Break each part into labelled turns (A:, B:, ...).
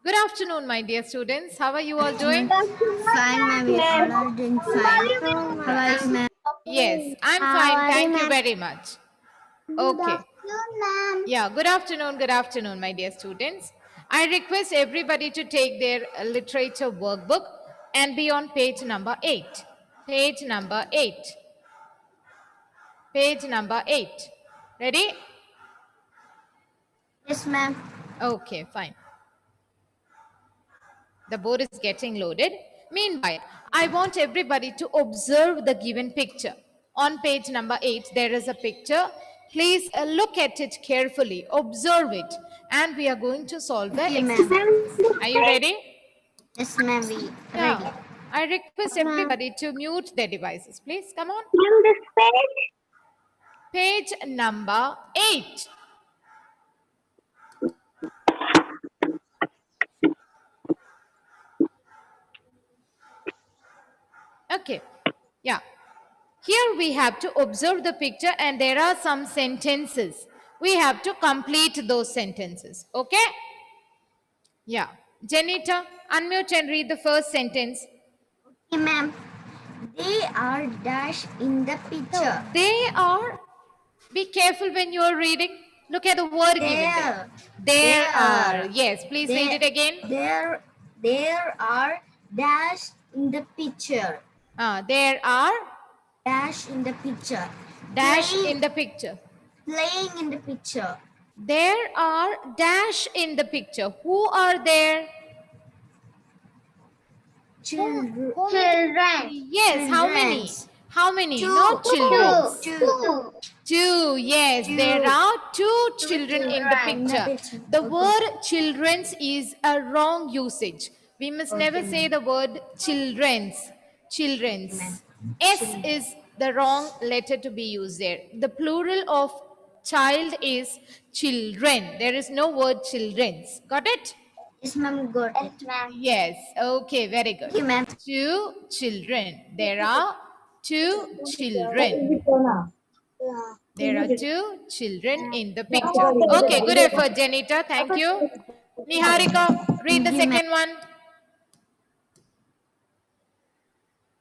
A: Good afternoon, my dear students. How are you all doing?
B: Fine, ma'am. We all are doing fine. How are you, ma'am?
A: Yes, I'm
B: How
A: fine.
B: are you,
A: Thank you
B: ma'am?
A: very much.
B: Good
A: Okay.
B: afternoon, ma'am.
A: Yeah, good afternoon, my dear students. I request everybody to take their literature workbook and be on page number 8. Page number 8. Page number 8. Ready?
B: Yes, ma'am.
A: Okay, fine. The board is getting loaded. Meanwhile, I want everybody to observe the given picture. On page number 8, there is a picture. Please look at it carefully, observe it, and we are going to solve the
B: Okay, ma'am.
A: exercise. Are you ready?
B: Yes, ma'am. We ready.
A: Yeah. I request everybody to mute their devices. Please come on.
B: Ma'am, this page.
A: Page number 8. Okay. Yeah. Here we have to observe the picture and there are some sentences. We have to complete those sentences. Okay? Yeah. Janita, unmute and read the first sentence.
B: Okay, ma'am. They are dash in the picture.
A: They are, be careful when you are reading. Look at the word given there. There are. Yes, please read it again.
B: There are dash in the picture.
A: There are
B: Dash in the picture.
A: dash
B: Playing-
A: in the picture.
B: Playing in the picture.
A: There are dash in the picture. Who are there?
B: Children.
A: Yes, how many?
B: Children's.
A: How many?
B: Two.
A: Not children.
B: Two.
A: Two, yes,
B: Two.
A: there are two children in the
B: children in the
A: picture.
B: picture.
A: The
B: Okay.
A: word children's is a wrong usage. We must never say the word children's. Children's.
B: Amen.
A: S is the wrong letter to be used there. The plural of child is children. There is no word children's. Got it?
B: Yes, ma'am. Got it.
A: Yes. Okay, very good.
B: Okay, ma'am.
A: Two children. There are two children. There are two children in the picture. Okay, good effort, Janita. Thank you. Niharika, read the second one.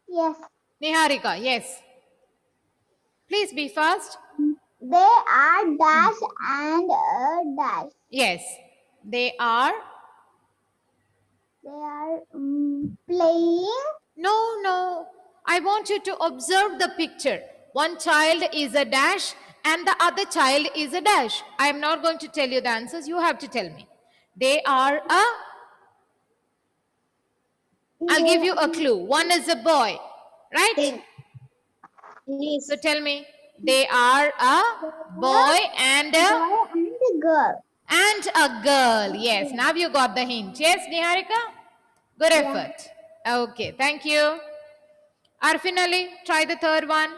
C: Yes,
A: Niharika, yes. Please be fast.
C: they are dash and a dash.
A: Yes, they are.
C: They are playing.
A: No. I want you to observe the picture. One child is a dash and the other child is a dash. I am not going to tell you the answers. You have to tell me. They are a. I'll give you a clue. One is a boy, right?
C: Yes.
A: So tell me. They are a boy and a
C: Boy and a girl.
A: girl. Yes, now you got the hint. Yes, Niharika? Good effort. Okay, thank you. Arfin Ali, try the third one.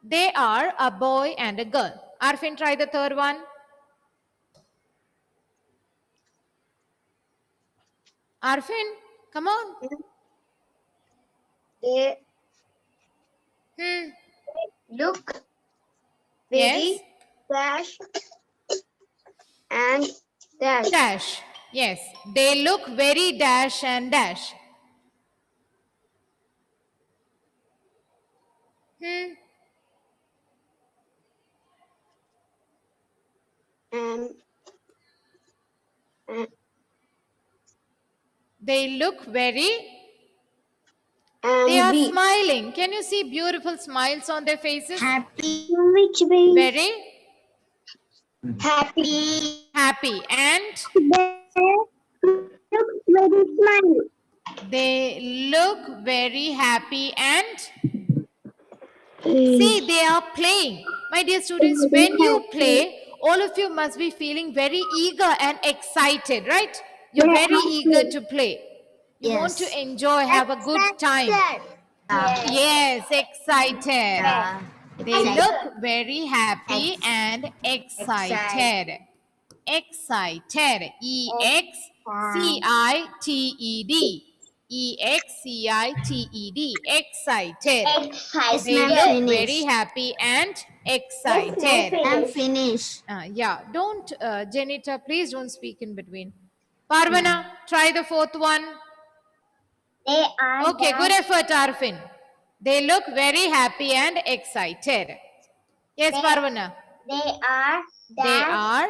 A: They are a boy and a girl. Arfin, try the third one. Arfin, come on.
B: They
A: Hmm.
B: look
A: Yes.
B: dash and dash.
A: Dash. Yes, they look very dash and dash. Hmm.
B: And
A: They look very. They are
B: be
A: smiling. Can you see beautiful smiles on their faces?
B: happy.
C: Which means
A: Very
B: Happy.
A: happy. And
C: they look very smiley.
A: they look very happy and see, they are playing. My dear students, when you play, all of you must be feeling very eager and excited, right? You're very eager to play. You want to enjoy, have a good time. Yes, excited. They look very happy and excited. Excited. E-X-C-I-T-E-D. E-X-C-I-T-E-D. Excited. They look very happy and excited.
B: I'm finished.
A: Yeah, don't, Janita, please don't speak in between. Parvana, try the fourth one.
C: They are
A: Okay, good
C: dash.
A: effort, Arfin. They look very happy and excited. Yes,
C: They-
A: Parvana.
C: They are
A: They
C: dash.
A: are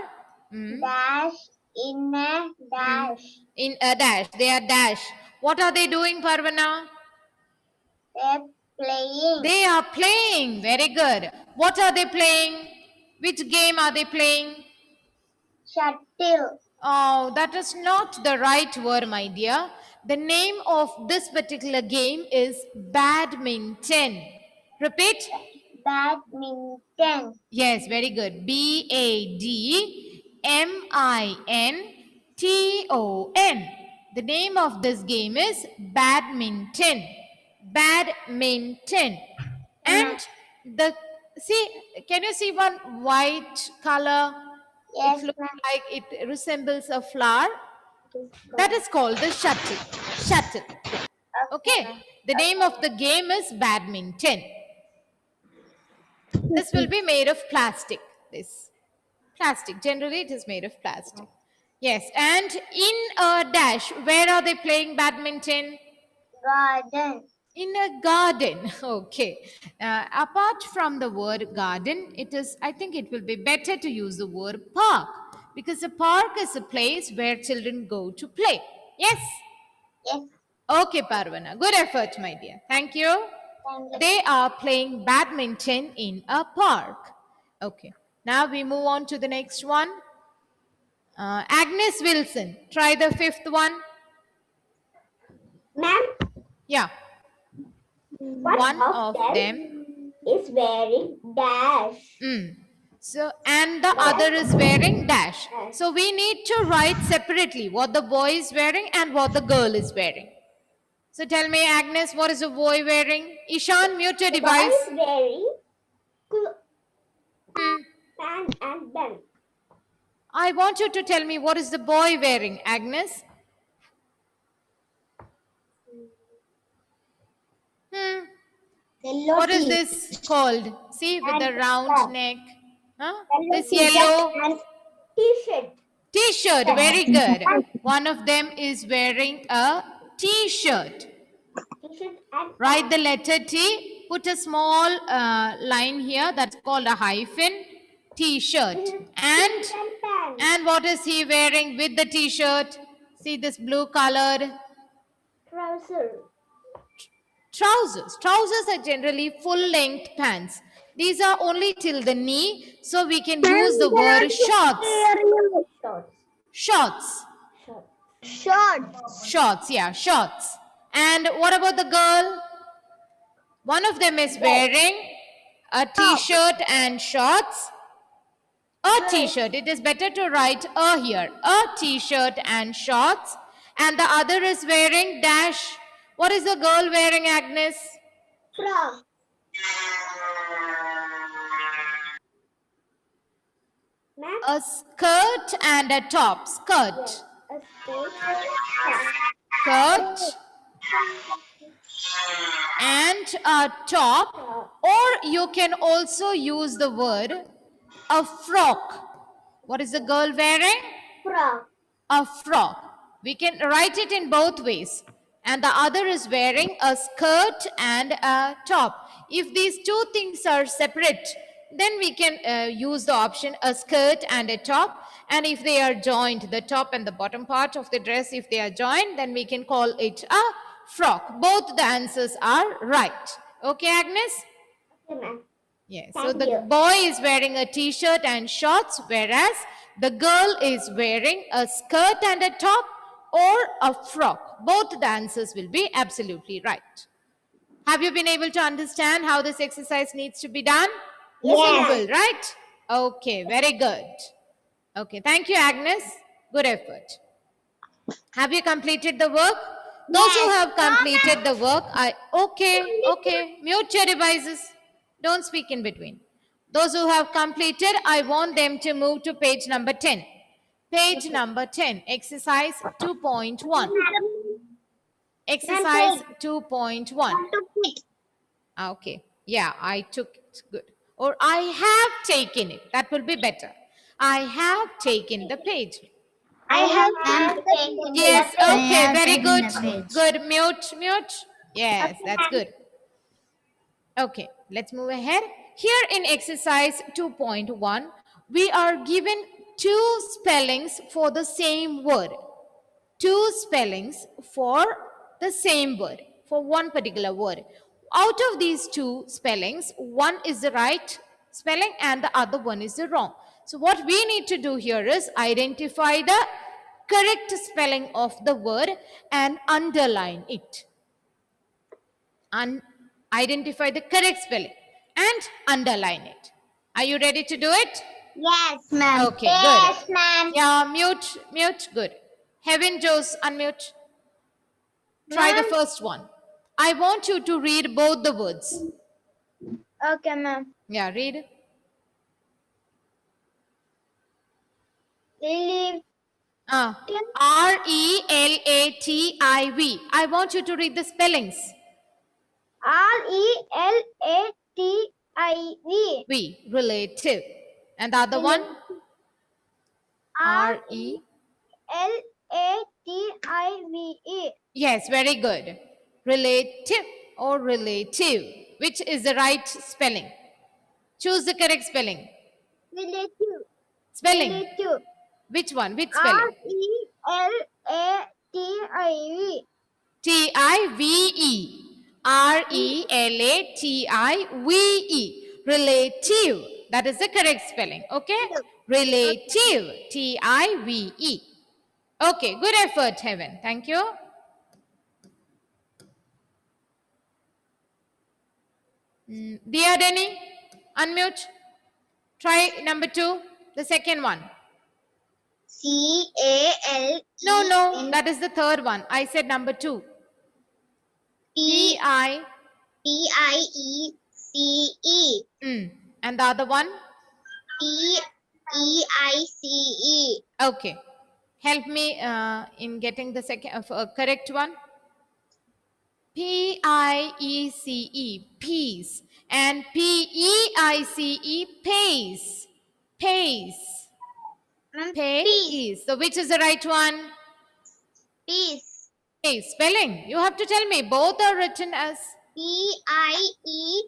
C: Dash in a dash.
A: in a dash. They are dash. What are they doing, Parvana?
C: They're playing.
A: They are playing. Very good. What are they playing? Which game are they playing?
C: Shuttle.
A: Oh, that is not the right word, my dear. The name of this particular game is badminton. Repeat.
C: Badminton.
A: Yes, very good. Badminton. The name of this game is badminton. Badminton. And the see, can you see one white color?
C: Yes,
A: It looks
C: ma'am.
A: like it resembles a flower. That is called the shuttle. Shuttle. Okay. The name of the game is badminton. This will be made of plastic. This plastic. Generally, it is made of plastic. Yes. And in a dash, where are they playing badminton?
C: Garden.
A: In a garden. Okay. Apart from the word garden, I think it will be better to use the word park, because a park is a place where children go to play. Yes?
C: Yes.
A: Okay, Parvana. Good effort, my dear. Thank you.
C: Thank you.
A: They are playing badminton in a park. Okay. Now we move on to the next one. Agnes Wilson. Try the fifth one.
C: Ma'am,
A: Yeah. One of them
C: is wearing dash.
A: So, and the other is wearing dash. So, we need to write separately what the boy is wearing and what the girl is wearing. So, tell me, Agnes, what is the boy wearing? Ishan, mute your device.
C: wearing pants and belt.
A: I want you to tell me what is the boy wearing, Agnes? What is this called? See, with the round neck. Huh? This yellow
C: T-shirt.
A: T-shirt, very good. One of them is wearing a T-shirt.
C: T-shirt and
A: Write the letter T. Put a small line here that's called a hyphen. T-shirt. And what is he wearing with the T-shirt? See this blue colored
C: trouser.
A: trousers. Trousers are generally full-length pants. These are only till the knee, so we can use the word shorts. Shorts. Shorts, yeah, shorts. And what about the girl? One of them is wearing a T-shirt and shorts. A T-shirt. It is better to write a here. A T-shirt and shorts. And the other is wearing dash. What is the girl wearing, Agnes?
C: Frock.
A: A skirt and a top. Skirt. Skirt and a top. Or you can also use the word a frock. What is the girl wearing?
C: Frock.
A: A frock. We can write it in both ways. And the other is wearing a skirt and a top. If these two things are separate, then we can use the option a skirt and a top. And if they are joined, the top and the bottom part of the dress, if they are joined, then we can call it a frock. Both the answers are right. Okay, Agnes?
C: Okay, ma'am.
A: Yes. So the boy is wearing a T-shirt and shorts, whereas the girl is wearing a skirt and a top or a frock. Both the answers will be absolutely right. Have you been able to understand how this exercise needs to be done?
C: Yes.
A: Simple, right? Okay, very good. Okay, thank you, Agnes. Good effort. Have you completed the work? Those who have completed the work, okay, mute your devices. Don't speak in between. Those who have completed, I want them to move to page number 10. Page number 10, exercise 2.1. Exercise 2.1. Okay, yeah, I took it. Good. Or I have taken it. That will be better. I have taken the page.
B: I have taken
A: Yes,
B: the page.
A: okay,
C: have
A: very
C: taken
A: good.
C: the page.
A: Good, mute. Yes, that's good. Okay, let's move ahead. Here in exercise 2.1, we are given two spellings for the same word. Two spellings for the same word, for one particular word. Out of these two spellings, one is the right spelling and the other one is the wrong. So what we need to do here is identify the correct spelling of the word and underline it. Identify the correct spelling and underline it. Are you ready to do it?
B: Yes, ma'am.
A: Okay,
B: Yes,
A: good.
B: ma'am.
A: Yeah, mute, good. Heaven, Jose, unmute. Try the
B: Ma'am.
A: first one. I want you to read both the words.
B: Okay, ma'am.
A: Yeah, read.
B: Relief.
A: R-E-L-A-T-I-V. I want you to read the spellings.
B: RELATIV.
A: V, relative. And the other one? R-E.
B: RELATIVE.
A: Yes, very good. Relative or relative. Which is the right spelling? Choose the correct spelling.
B: Relative.
A: Spelling.
B: Relative.
A: Which one? Which spelling?
B: RELATIV.
A: T-I-V-E. R-E-L-A-T-I-V-E. Relative. That is the correct spelling. Okay? Relative. T-I-V-E. Okay, good effort, Heaven. Thank you. Dear Denny, unmute. Try number 2, the second one.
B: CAL.
A: No, that is the third one. I said number 2. P-I.
B: PIECE.
A: And the other one?
B: PEICE.
A: Okay. Help me in getting the second correct one. P-I-E-C-E, peace. And P-E-I-C-E, pace. Pace. Pace. So which is the right one?
B: Peace.
A: Hey, spelling. You have to tell me. Both are written as
B: PIECE.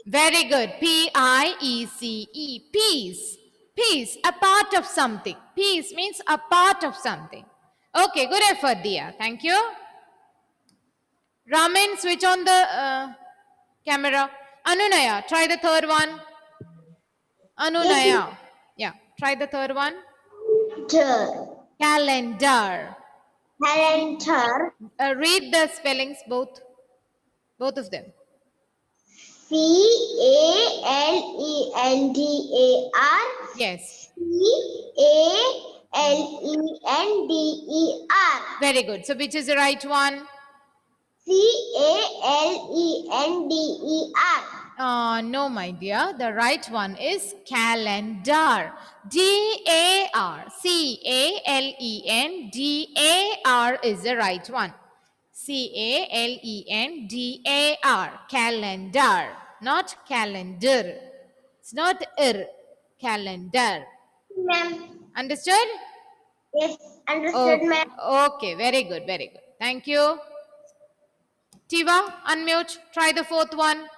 A: very good. P-I-E-C-E. Peace. Peace. A part of something. Peace means a part of something. Okay, good effort, Dia. Thank you. Ramin, switch on the camera. Anunaya, try the third one. Anunaya. Yeah, try the third one. Calendar.
B: Calendar.
A: Read the spellings, both of them.
B: CALENDAR.
A: Yes.
B: CALENDER.
A: Very good. So which is the right one?
B: CALENDER.
A: No, my dear. The right one is calendar. D-A-R. C-A-L-E-N-D-A-R is the right one. C-A-L-E-N-D-A-R. Calendar. Not calendar. It's not calendar.
B: Ma'am.
A: Understood?
B: Yes, understood, ma'am.
A: Okay, very good, very good. Thank you. Tiva, unmute. Try the fourth one.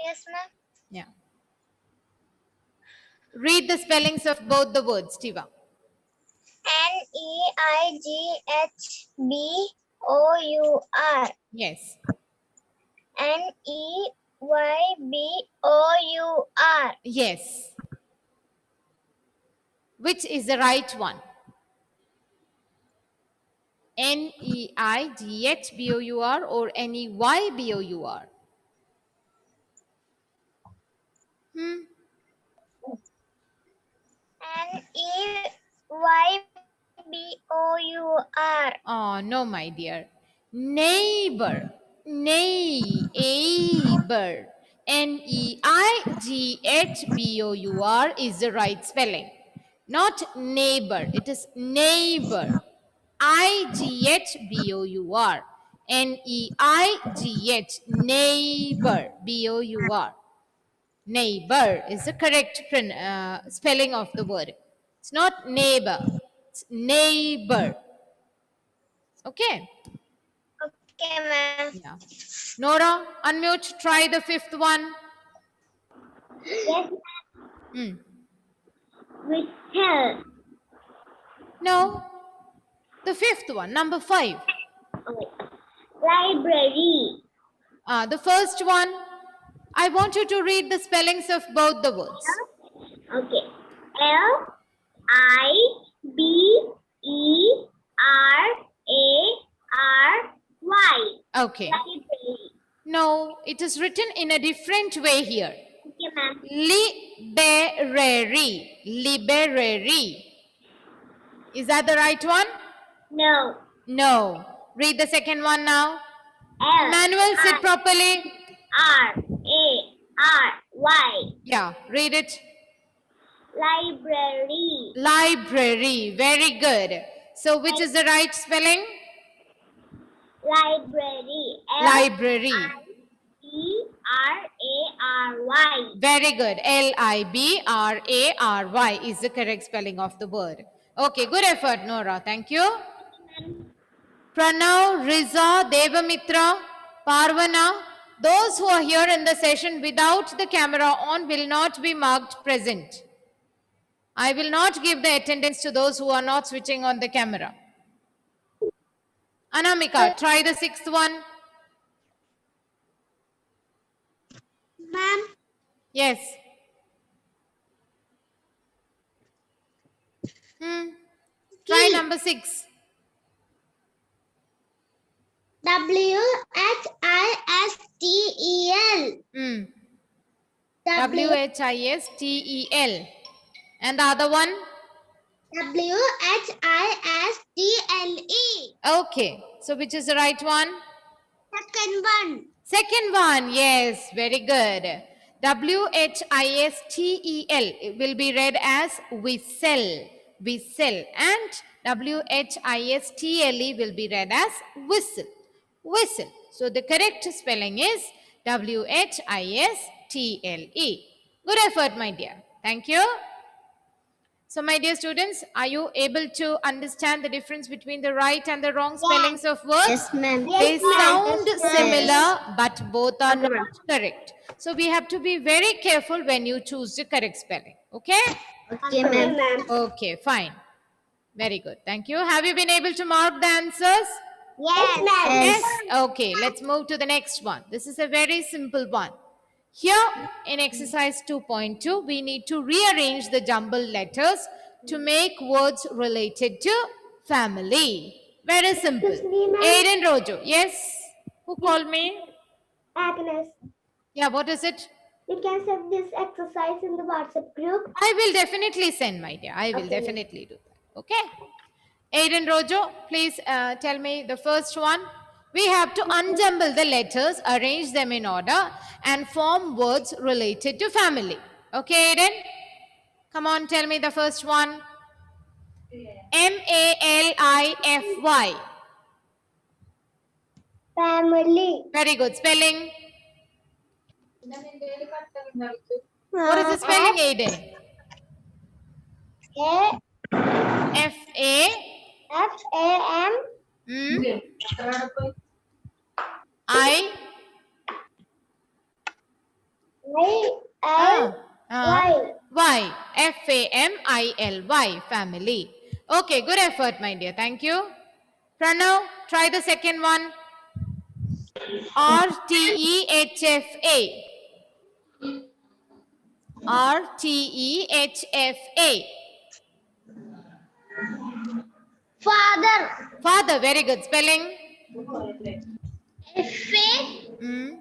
B: Yes, ma'am.
A: Yeah. Read the spellings of both the words, Tiva.
B: NEIGHBOUR.
A: Yes.
B: NEYBOUR.
A: Yes. Which is the right one? NEIGHBOUR or NEYBOUR?
B: NEYBOUR.
A: Oh, no, my dear. Neighbor. Neighbor. NEIGHBOUR is the right spelling. Not neighbor. It is neighbor. IGHBOUR. NEIGH. Neighbor. BOUR. Neighbor is the correct spelling of the word. It's not neighbor. It's neighbor. Okay?
B: Okay, ma'am.
A: Yeah. Nora, unmute. Try the fifth one.
B: Yes,
A: Hmm.
B: with help.
A: No. The fifth one, number 5.
B: Okay. Library.
A: The first one, I want you to read the spellings of both the words.
B: Okay. Library.
A: Okay.
B: Library.
A: No, it is written in a different way here.
B: Okay, ma'am.
A: Library. Library. Is that the right one?
B: No.
A: No. Read the second one now.
B: L
A: Manuel, sit properly.
B: R-A-R-Y.
A: Yeah, read it.
B: Library.
A: Library. Very good. So, which is the right spelling?
B: Library.
A: Library.
B: L-I-B-R-A-R-Y.
A: Very good. Library is the correct spelling of the word. Okay, good effort, Nora. Thank you. Pranav, Riza, Devamitra, Parvana, those who are here in the session without the camera on will not be marked present. I will not give the attendance to those who are not switching on the camera. Anamika, try the sixth one.
B: Ma'am.
A: Yes. Try number 6.
B: W-H-I-S-T-E-L.
A: WHISTEL. And the other one?
B: W-H-I-S-T-L-E.
A: Okay. So which is the right one?
B: Second one.
A: Second one. Yes. Very good. WHISTEL. It will be read as whistle. Whistle. And WHISTLE will be read as whistle. Whistle. So the correct spelling is WHISTLE. Good effort, my dear. Thank you. So, my dear students, are you able to understand the difference between the right and the wrong spellings of words?
B: Yes, ma'am.
A: They sound
B: Yes, ma'am.
A: similar, but both are not correct. So, we have to be very careful when you choose the correct spelling. Okay?
B: Okay, ma'am.
A: Okay, fine. Very good. Thank you. Have you been able to mark the answers?
B: Yes, ma'am.
A: Yes. Okay, let's move to the next one. This is a very simple one. Here in exercise 2.2, we need to rearrange the jumbled letters to make words related to family. Very simple. Aiden Rojo. Yes? Who called me?
B: Agnes,
A: Yeah, what is it?
B: you can send this exercise in the WhatsApp group.
A: I will definitely send, my dear. I will definitely do that. Okay? Aiden Rojo, please tell me the first one. We have to unjumble the letters, arrange them in order, and form words related to family. Okay, Aiden? Come on, tell me the first one. Malify.
B: Family.
A: Very good. Spelling. What is the spelling, Aiden?
B: A
A: F-A.
B: F-A-M
A: I.
B: I-L-Y.
A: Y. Family. Family. Okay, good effort, my dear. Thank you. Pranav, try the second one. RTEHFA. RTEHFA.
B: Father.
A: Father, very good. Spelling.
B: F-A-T-H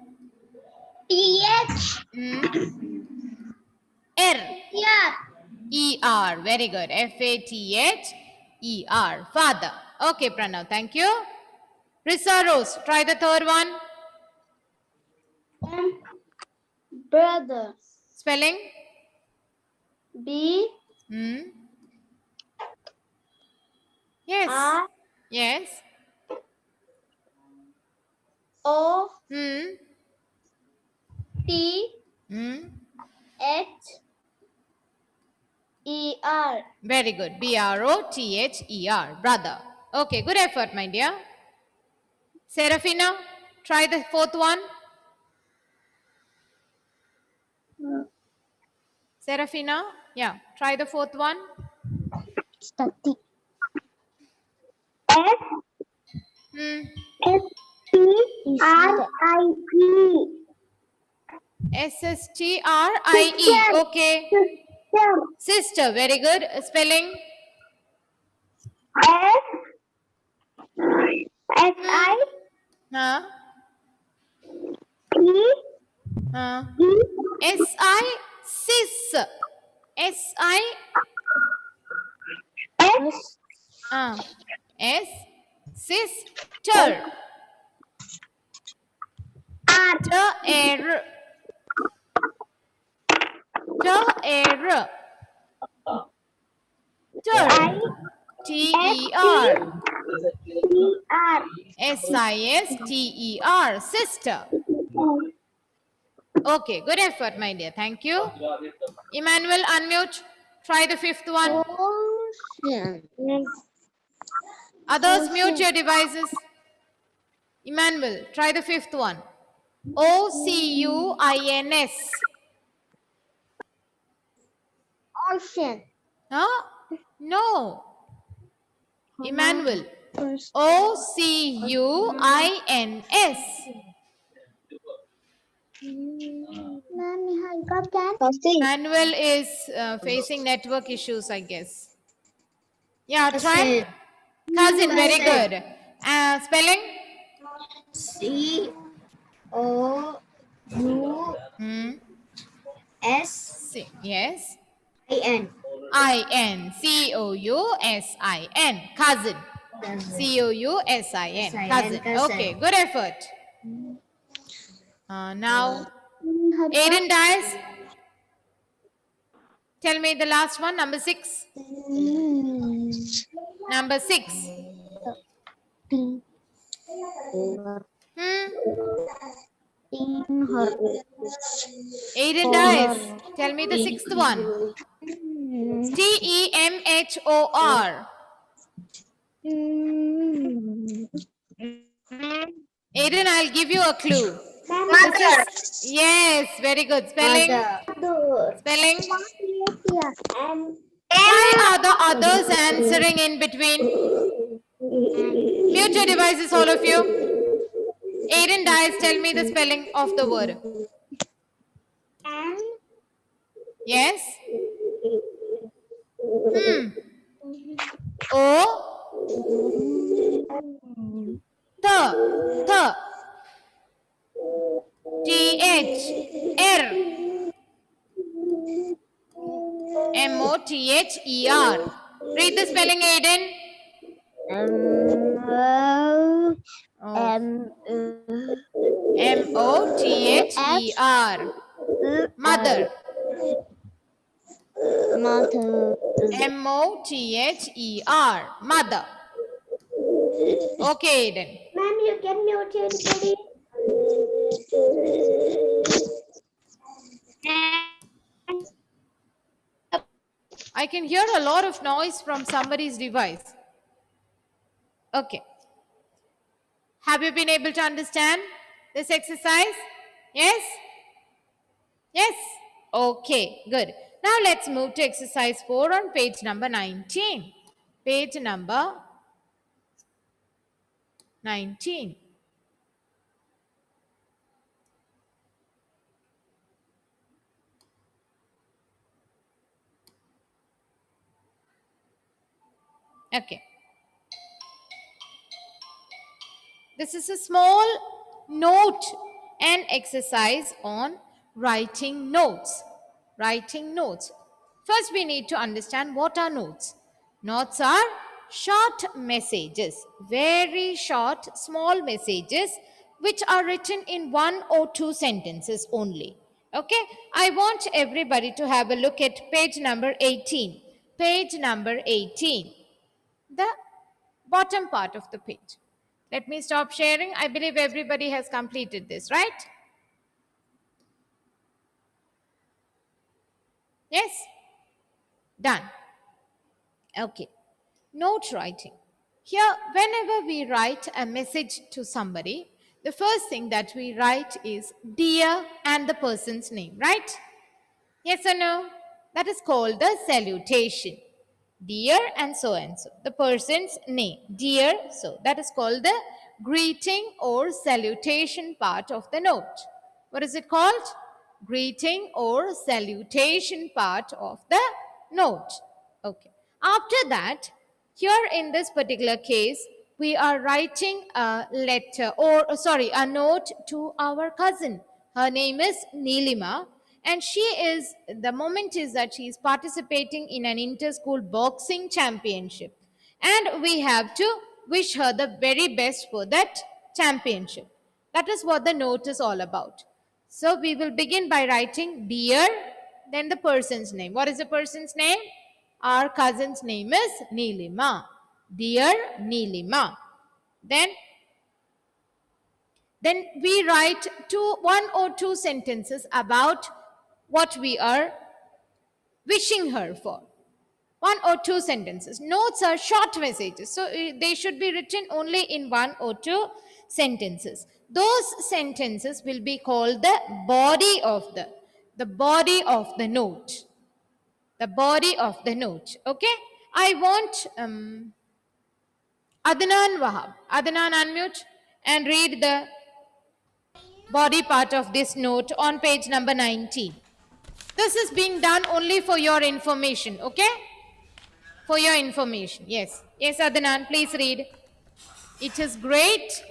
A: R.
B: Yeah.
A: ER. Very good. FATHER. Father. Okay, Pranav. Thank you. Risa Rose, try the third one.
B: Brother.
A: Spelling.
B: B
A: Yes.
B: R
A: Yes.
B: O
A: Hmm.
B: T
A: Hmm.
B: H E-R.
A: Very good. B-R-O-T-H-E-R. Brother. Okay, good effort, my dear. Serafina, try the fourth one. Serafina, yeah, try the fourth one.
C: Study.
A: Hmm.
C: S-T-R-I-E.
A: S-S-T-R-I-E. Okay. Sister, very good. Spelling.
C: S-S-I-T-E.
A: Huh? Huh? S-I, sis. S-I,
C: S.
A: S, sister.
C: R.
A: T-R. T-R. Ter. T-E-R.
C: T-R.
A: S-I-S-T-E-R. Sister. Okay, good effort, my dear. Thank you. Emmanuel, unmute. Try the fifth one.
C: Ocean.
A: Others, mute your devices. Emmanuel, try the fifth one. O-C-U-I-N-S.
C: Ocean.
A: Huh? No. Emmanuel. O-C-U-I-N-S. Emmanuel is facing network issues, I guess. Yeah, try. Cousin, very good. Spelling?
B: C-O-U-S-I-N.
A: Yes. I-N. C-O-U-S-I-N. Cousin. C-O-U-S-I-N. Cousin. Okay, good effort. Now, Aiden Dias. Tell me the last one, number 6. Number 6. Aiden Dias. Tell me the 6th one. T-E-M-H-O-R. Aiden, I'll give you a clue.
B: Mother.
A: Yes, very good. Spelling? Spelling? Why are the others answering in between? Mute your devices, all of you. Aiden Dias, tell me the spelling of the word. Yes? O? Th. T-H-R. M-O-T-H-E-R. Read the spelling, Aiden. M-O-T-H-E-R. Mother. M-O-T-H-E-R. Mother. Okay, Aiden.
C: Ma'am, you can mute anybody.
A: I can hear a lot of noise from somebody's device. Okay. Have you been able to understand this exercise? Yes? Yes? Okay, good. Now let's move to exercise 4 on page number 19. Page number 19. Okay. This is a small note and exercise on writing notes. Writing notes. First, we need to understand what are notes. Notes are short messages, very short, small messages which are written in 1 or 2 sentences only. Okay, I want everybody to have a look at page number 18. Page number 18. The bottom part of the page. Let me stop sharing. I believe everybody has completed this, right? Yes? Done. Okay. Note writing. Here, whenever we write a message to somebody, the first thing that we write is dear and the person's name, right? Yes or no? That is called the salutation. Dear and so, the person's name. Dear, so that is called the greeting or salutation part of the note. What is it called? Greeting or salutation part of the note. Okay. After that, here in this particular case, we are writing a letter or sorry, a note to our cousin. Her name is Neelima, and the moment is that she is participating in an inter-school boxing championship, and we have to wish her the very best for that championship. That is what the note is all about. So we will begin by writing dear, then the person's name. What is the person's name? Our cousin's name is Neelima. Dear Neelima. Then we write one or two sentences about what we are wishing her for. One or two sentences. Notes are short messages, so they should be written only in one or two sentences. Those sentences will be called the body of the note. The body of the note. Okay? I want Adnan Wahab. Adnan, unmute and read the body part of this note on page number 19. This is being done only for your information, okay? For your information, yes. Yes, Adnan, please read. It is great.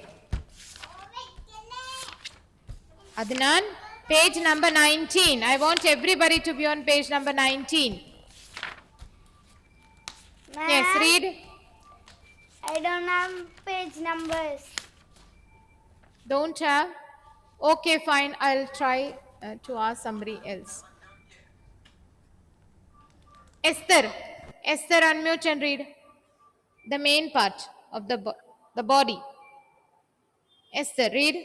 A: Adnan, page number 19. I want everybody to be on page number 19. Yes, read.
C: I don't have page numbers.
A: Don't have? Okay, fine. I'll try to ask somebody else. Esther, unmute and read the main part of the body. Esther, read.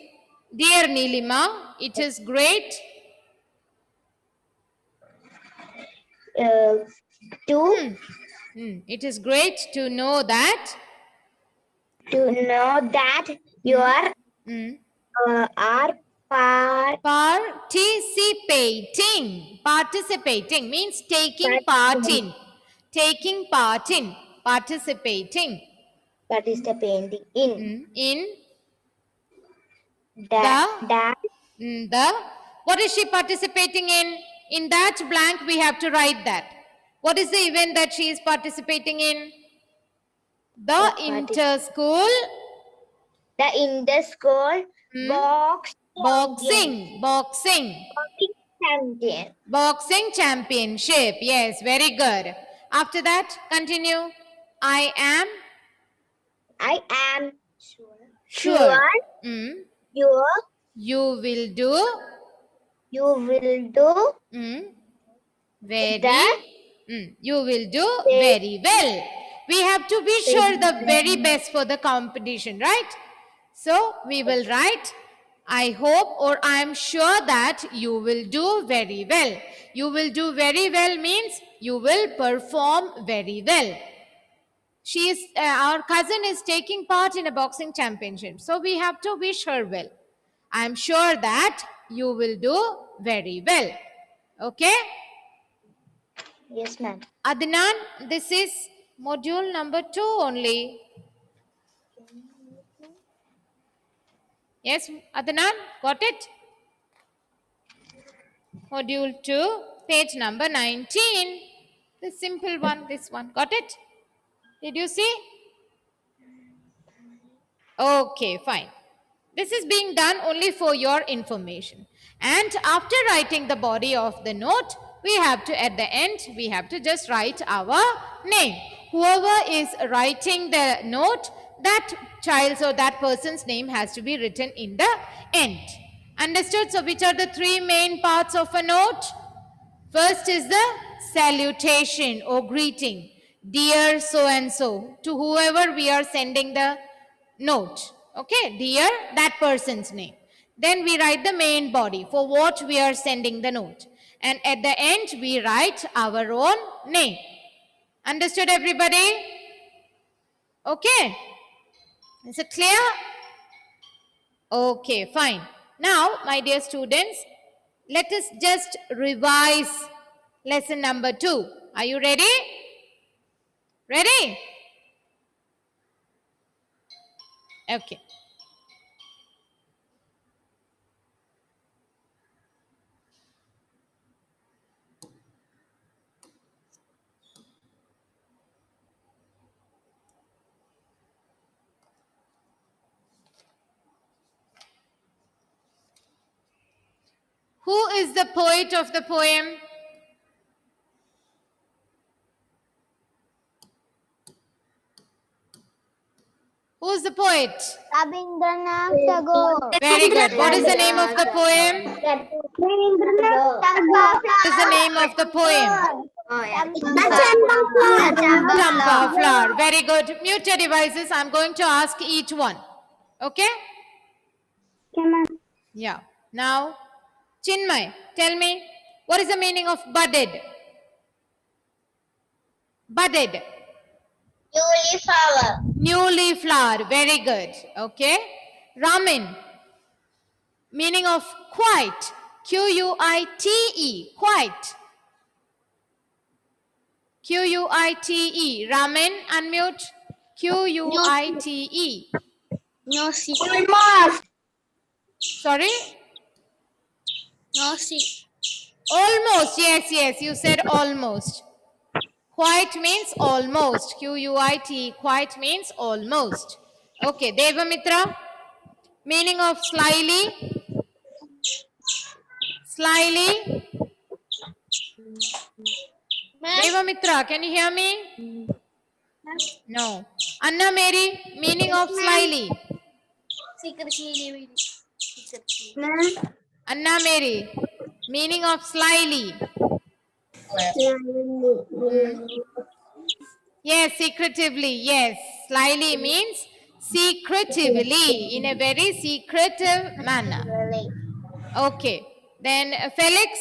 A: Dear Neelima, it is great it is great to know that
B: you are
A: participating means taking part in participating in the what is she participating in that blank. We have to write that. What is the event that she is participating in? The inter-school boxing championship. Yes, very good. After that, continue. I am sure. You will do very well. We have to wish her the very best for the competition, right? So we will write, I hope or I am sure that you will do very well. You will do very well means you will perform very well. Our cousin is taking part in a boxing championship. So we have to wish her well. I am sure that you will do very well. Okay?
B: Yes, ma'am.
A: Adnan, this is module number 2 only. Yes, Adnan, got it? Module 2, page number 19. The simple one, this one. Got it? Did you see? Okay, fine. This is being done only for your information. And after writing the body of the note, we have to, at the end, we have to just write our name. Whoever is writing the note, that child's or that person's name has to be written in the end. Understood? So which are the 3 main parts of a note? First is the salutation or greeting. Dear so and so, to whoever we are sending the note. Okay, dear, that person's name. Then we write the main body for what we are sending the note. And at the end, we write our own name. Understood, everybody? Okay. Is it clear? Okay, fine. Now, my dear students, let us just revise lesson number 2. Are you ready? Ready? Okay. Who is the poet of the poem? Who's the poet?
C: Rabindranath Tagore.
A: Very good. What is the name of the poem?
C: Rabindranath
A: What is the name of the poem? Champa flower. Very good. Mute your devices. I'm going to ask each one. Okay? Yeah. Now, Chinmay, tell me, what is the meaning of budded? Budded.
B: Newly flower.
A: Newly flower. Very good. Okay? Ramin, meaning of quite. Quite. Quite. Quite. Ramin, unmute. Quite.
B: No see.
A: Sorry?
B: No see.
A: Almost. Yes. You said almost. Quite means almost. Quite. Quite means almost. Okay. Devamitra, meaning of slyly. Slyly. Devamitra, can you hear me? No. Anna Mary, meaning of slyly. Anna Mary, meaning of slyly. Yes, secretively. Yes. Slyly means secretively, in a very secretive manner. Okay. Then Felix,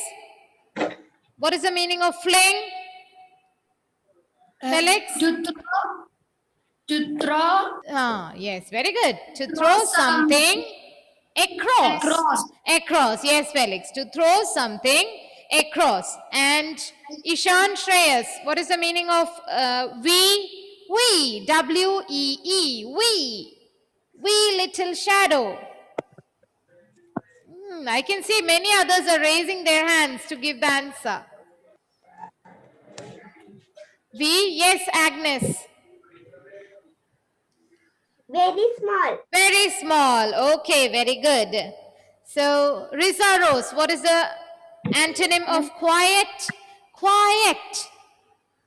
A: what is the meaning of fling? Felix?
D: To throw.
A: Yes, very good. To throw something across. Across. Yes, Felix. To throw something across. And Ishan Shreyas, what is the meaning of we? We. W-E-E. We. We little shadow. I can see many others are raising their hands to give the answer. We. Yes, Agnes.
B: Very small.
A: Very small. Okay, very good. So, Risa Rose, what is the antonym of quiet? Quiet.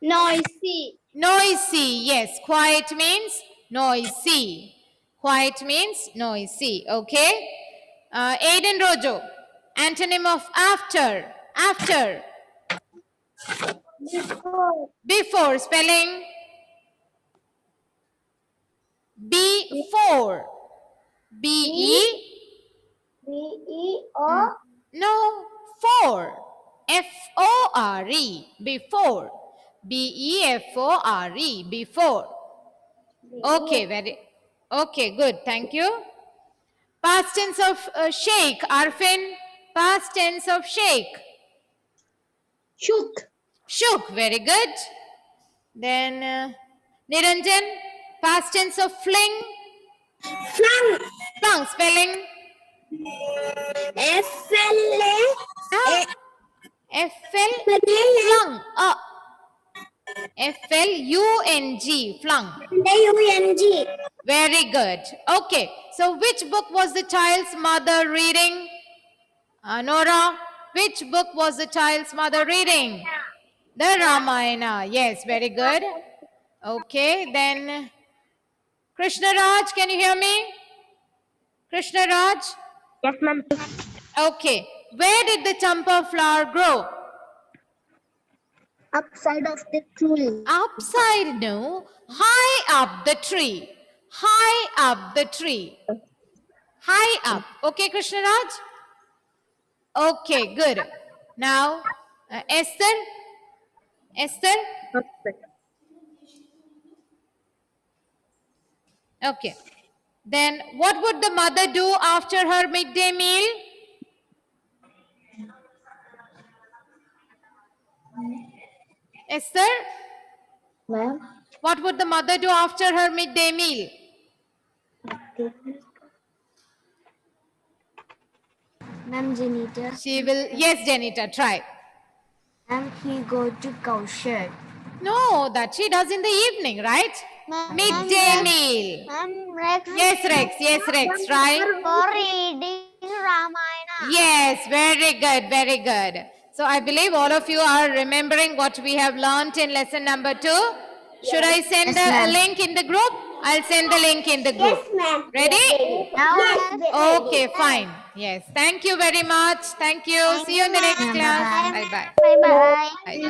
B: Noisy.
A: Noisy. Yes, quiet means noisy. Quiet means noisy. Okay. Aiden Rojo, antonym of after. After. Before. Spelling. Before. B-E.
C: B-E-O.
A: No, for. F-O-R-E. Before. B-E-F-O-R-E. Before. Okay, okay, good. Thank you. Past tense of shake. Arfin. Past tense of shake.
B: Shook.
A: Shook. Very good. Then Niranjan. Past tense of fling.
B: Flung.
A: Flung. Spelling.
B: F-L-A.
A: F-L. Flung. F-L-U-N-G. Flung.
B: U-N-G.
A: Very good. Okay. So which book was the child's mother reading? Nora, which book was the child's mother reading? The Ramayana. Yes, very good. Okay. Then Krishna Raj, can you hear me? Krishna Raj?
B: Yes, ma'am.
A: Okay. Where did the champa flower grow?
B: Upside of the tree.
A: Upside, no. High up the tree. High up the tree. High up. Okay, Krishna Raj? Okay, good. Now, Esther? Esther? Okay. Then what would the mother do after her midday meal? Esther,
B: Ma'am.
A: what would the mother do after her midday meal?
B: Ma'am, Janita.
A: She will, yes, Janita, try.
B: Ma'am, he go to Kaushal.
A: No, that she does in the evening, right? Midday meal.
C: Ma'am, Rex.
A: Yes, Rex, try.
C: For reading Ramayana.
A: Yes, very good, very good. So I believe all of you are remembering what we have learnt in lesson number 2. Should I send a link in the group? I'll send the link in the group.
B: ma'am.
A: Ready?
C: Now,
A: Okay, fine. Yes. Thank you very much. Thank you. See you in the next class. Bye-bye.
C: bye bye.
A: Bye.